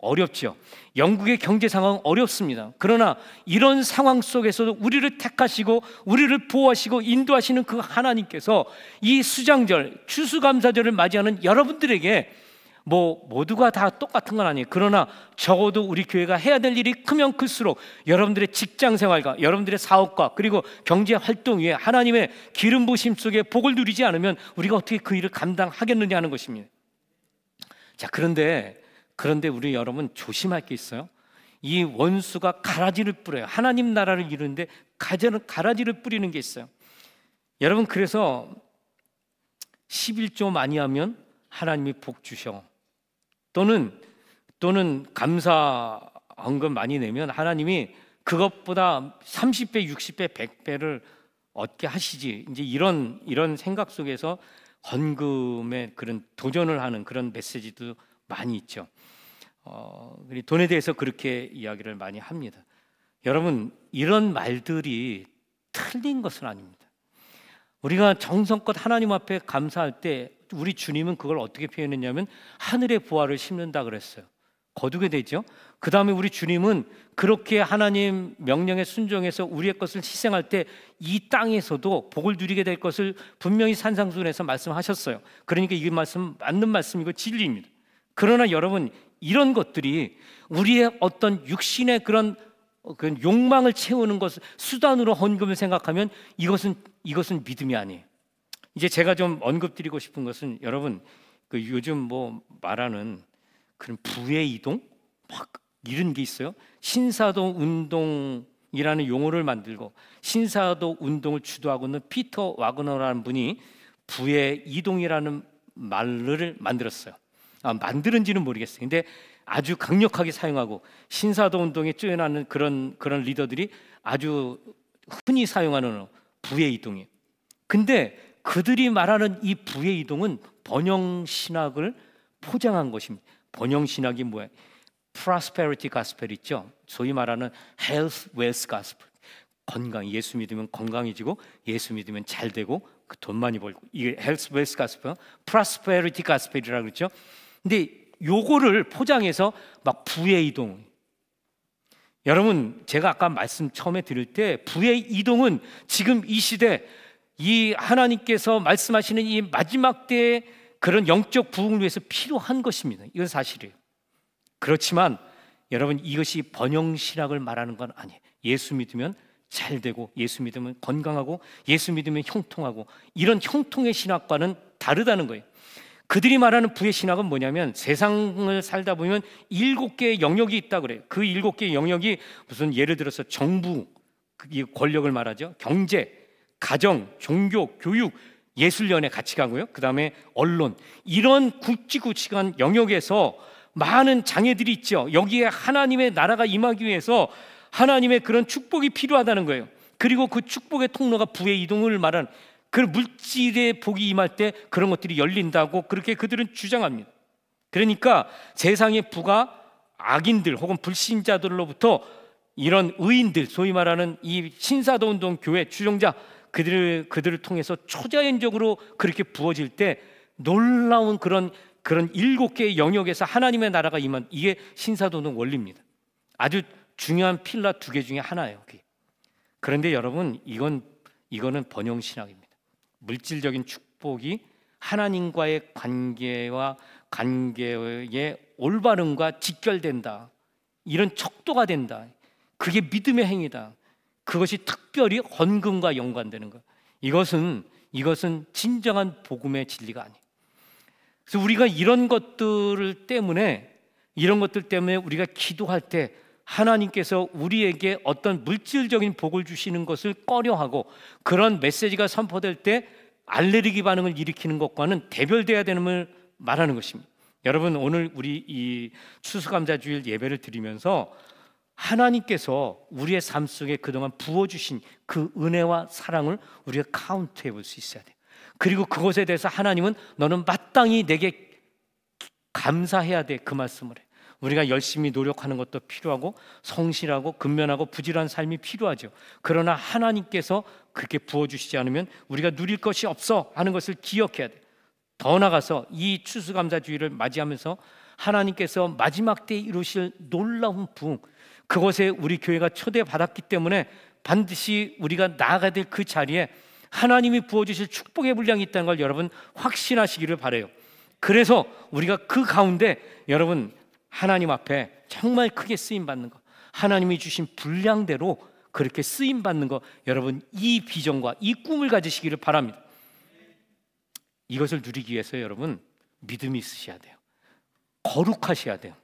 어렵죠. 영국의 경제 상황은 어렵습니다. 그러나 이런 상황 속에서도 우리를 택하시고 우리를 보호하시고 인도하시는 그 하나님께서 이 수장절, 추수감사절을 맞이하는 여러분들에게 모두가 다 똑같은 건 아니에요. 그러나 적어도 우리 교회가 해야 될 일이 크면 클수록 여러분들의 직장 생활과 여러분들의 사업과 그리고 경제 활동 위에 하나님의 기름 부으심 속에 복을 누리지 않으면 우리가 어떻게 그 일을 감당하겠느냐 하는 것입니다. 자, 그런데 우리 여러분 조심할 게 있어요. 이 원수가 가라지를 뿌려요. 하나님 나라를 이루는데 가라지를 뿌리는 게 있어요. 여러분, 그래서 11조 많이 하면 하나님이 복 주셔. 또는 감사 헌금 많이 내면 하나님이 그것보다 30배, 60배, 100배를 얻게 하시지. 이제 이런 생각 속에서 헌금에 그런 도전을 하는 그런 메시지도 많이 있죠. 돈에 대해서 그렇게 이야기를 많이 합니다. 여러분, 이런 말들이 틀린 것은 아닙니다. 우리가 정성껏 하나님 앞에 감사할 때 우리 주님은 그걸 어떻게 표현했냐면 하늘의 보화를 심는다 그랬어요. 거두게 되죠. 그 다음에 우리 주님은 그렇게 하나님 명령에 순종해서 우리의 것을 희생할 때 이 땅에서도 복을 누리게 될 것을 분명히 산상수훈에서 말씀하셨어요. 그러니까 이 말씀 맞는 말씀이고 진리입니다. 그러나 여러분, 이런 것들이 우리의 어떤 육신의 그런 욕망을 채우는 것을 수단으로 헌금을 생각하면 이것은 믿음이 아니에요. 이제 제가 좀 언급드리고 싶은 것은 여러분, 요즘 말하는 그런 부의 이동 막 이런 게 있어요. 신사동 운동이라는 용어를 만들고 신사동 운동을 주도하고 있는 피터 와그너라는 분이 부의 이동이라는 말을 만들었어요. 만들은지는 모르겠어요. 근데 아주 강력하게 사용하고 신사동 운동에 쫓겨나는 그런 리더들이 아주 흔히 사용하는 부의 이동이에요. 근데 그들이 말하는 이 부의 이동은 번영 신학을 포장한 것입니다. 번영 신학이 뭐예요? prosperity gospel 있죠. 소위 말하는 health, wealth gospel. 건강, 예수 믿으면 건강해지고 예수 믿으면 잘 되고 돈 많이 벌고, 이게 health, wealth gospel, prosperity gospel이라고 그러죠. 근데 요거를 포장해서 막 부의 이동. 여러분, 제가 아까 말씀 처음에 드릴 때 부의 이동은 지금 이 시대 이 하나님께서 말씀하시는 이 마지막 때의 그런 영적 부흥을 위해서 필요한 것입니다. 이건 사실이에요. 그렇지만 여러분, 이것이 번영신학을 말하는 건 아니에요. 예수 믿으면 잘 되고 예수 믿으면 건강하고 예수 믿으면 형통하고, 이런 형통의 신학과는 다르다는 거예요. 그들이 말하는 부의 신학은 뭐냐면 세상을 살다 보면 7개의 영역이 있다 그래요. 그 7개의 영역이 무슨 예를 들어서 정부, 이 권력을 말하죠. 경제, 가정, 종교, 교육, 예술연애 같이 가고요. 그 다음에 언론, 이런 굵직굵직한 영역에서 많은 장애들이 있죠. 여기에 하나님의 나라가 임하기 위해서 하나님의 그런 축복이 필요하다는 거예요. 그리고 그 축복의 통로가 부의 이동을 말하는, 그 물질의 복이 임할 때 그런 것들이 열린다고 그렇게 그들은 주장합니다. 그러니까 세상의 부가 악인들 혹은 불신자들로부터 이런 의인들, 소위 말하는 이 신사도운동 교회 추종자, 그들을 통해서 초자연적으로 그렇게 부어질 때 놀라운 그런 7개의 영역에서 하나님의 나라가 임한, 이게 신사도운동 원리입니다. 아주 중요한 필라 2개 중에 하나예요. 그런데 여러분, 이거는 번영신학입니다. 물질적인 축복이 하나님과의 관계의 올바름과 직결된다. 이런 척도가 된다. 그게 믿음의 행위다. 그것이 특별히 헌금과 연관되는 것. 이것은 진정한 복음의 진리가 아니에요. 그래서 우리가 이런 것들 때문에 우리가 기도할 때 하나님께서 우리에게 어떤 물질적인 복을 주시는 것을 꺼려하고 그런 메시지가 선포될 때 알레르기 반응을 일으키는 것과는 대별돼야 되는을 말하는 것입니다. 여러분, 오늘 우리 이 추수감사주일 예배를 드리면서 하나님께서 우리의 삶 속에 그동안 부어주신 그 은혜와 사랑을 우리가 카운트해 볼 수 있어야 돼요. 그리고 그것에 대해서 하나님은 너는 마땅히 내게 감사해야 돼, 그 말씀을 해. 우리가 열심히 노력하는 것도 필요하고 성실하고 근면하고 부지런한 삶이 필요하죠. 그러나 하나님께서 그렇게 부어주시지 않으면 우리가 누릴 것이 없어 하는 것을 기억해야 돼요. 더 나아가서 이 추수감사주의를 맞이하면서 하나님께서 마지막 때에 이루실 놀라운 부흥, 그것에 우리 교회가 초대받았기 때문에 반드시 우리가 나아가야 될 그 자리에 하나님이 부어주실 축복의 분량이 있다는 걸 여러분 확신하시기를 바라요. 그래서 우리가 그 가운데 여러분 하나님 앞에 정말 크게 쓰임받는 것, 하나님이 주신 분량대로 그렇게 쓰임받는 것, 여러분 이 비전과 이 꿈을 가지시기를 바랍니다. 이것을 누리기 위해서 여러분 믿음이 있으셔야 돼요. 거룩하셔야 돼요.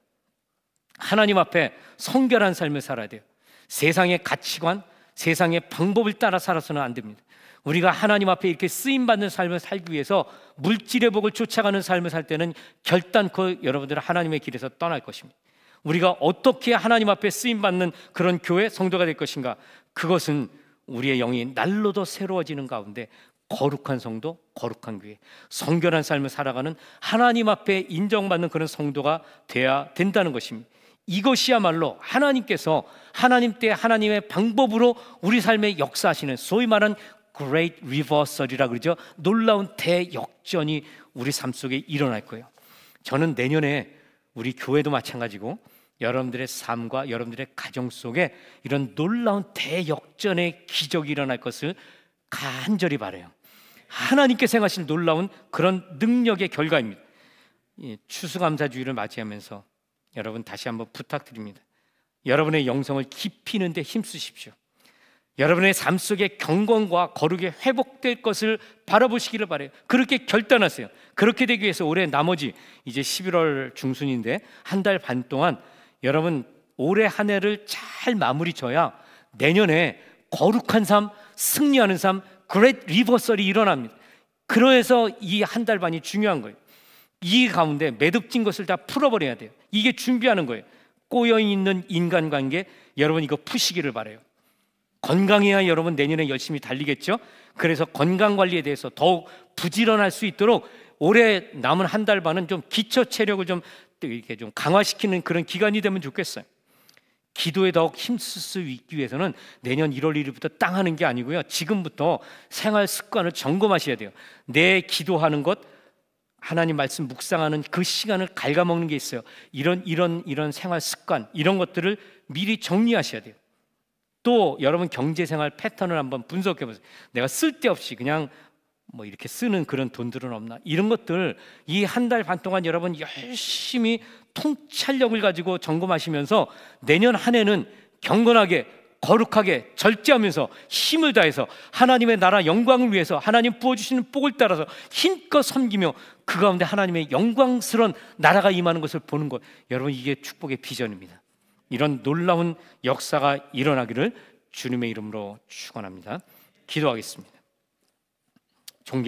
하나님 앞에 성결한 삶을 살아야 돼요. 세상의 가치관, 세상의 방법을 따라 살아서는 안 됩니다. 우리가 하나님 앞에 이렇게 쓰임받는 삶을 살기 위해서 물질의 복을 쫓아가는 삶을 살 때는 결단코 여러분들은 하나님의 길에서 떠날 것입니다. 우리가 어떻게 하나님 앞에 쓰임받는 그런 교회, 성도가 될 것인가? 그것은 우리의 영이 날로 더 새로워지는 가운데 거룩한 성도, 거룩한 교회, 성결한 삶을 살아가는 하나님 앞에 인정받는 그런 성도가 돼야 된다는 것입니다. 이것이야말로 하나님께서 하나님 때 하나님의 방법으로 우리 삶에 역사하시는 소위 말하는 Great Reversal이라고 그러죠. 놀라운 대역전이 우리 삶 속에 일어날 거예요. 저는 내년에 우리 교회도 마찬가지고 여러분들의 삶과 여러분들의 가정 속에 이런 놀라운 대역전의 기적이 일어날 것을 간절히 바라요. 하나님께서 행하실 놀라운 그런 능력의 결과입니다. 추수감사주의를 맞이하면서 여러분 다시 한번 부탁드립니다. 여러분의 영성을 깊이는 데 힘쓰십시오. 여러분의 삶 속에 경건과 거룩이 회복될 것을 바라보시기를 바라요. 그렇게 결단하세요. 그렇게 되기 위해서 올해 나머지 이제 11월 중순인데 한 달 반 동안 여러분 올해 한 해를 잘 마무리 져야 내년에 거룩한 삶, 승리하는 삶, 그레이트 리버설이 일어납니다. 그래서 이 한 달 반이 중요한 거예요. 이 가운데 매듭진 것을 다 풀어버려야 돼요. 이게 준비하는 거예요. 꼬여있는 인간관계 여러분 이거 푸시기를 바라요. 건강해야 여러분 내년에 열심히 달리겠죠. 그래서 건강관리에 대해서 더욱 부지런할 수 있도록 올해 남은 한 달 반은 좀 기초 체력을 좀 이렇게 좀 강화시키는 그런 기간이 되면 좋겠어요. 기도에 더욱 힘쓸 수 있기 위해서는 내년 1월 1일부터 땅 하는 게 아니고요. 지금부터 생활 습관을 점검하셔야 돼요. 내 기도하는 것, 하나님 말씀 묵상하는 그 시간을 갉아먹는 게 있어요. 이런 생활 습관, 이런 것들을 미리 정리하셔야 돼요. 또 여러분 경제생활 패턴을 한번 분석해 보세요. 내가 쓸데없이 그냥 뭐 이렇게 쓰는 그런 돈들은 없나? 이런 것들 이 한 달 반 동안 여러분 열심히 통찰력을 가지고 점검하시면서 내년 한 해는 경건하게 거룩하게 절제하면서 힘을 다해서 하나님의 나라 영광을 위해서 하나님 부어주시는 복을 따라서 힘껏 섬기며 그 가운데 하나님의 영광스러운 나라가 임하는 것을 보는 것, 여러분 이게 축복의 비전입니다. 이런 놀라운 역사가 일어나기를 주님의 이름으로 축원합니다. 기도하겠습니다.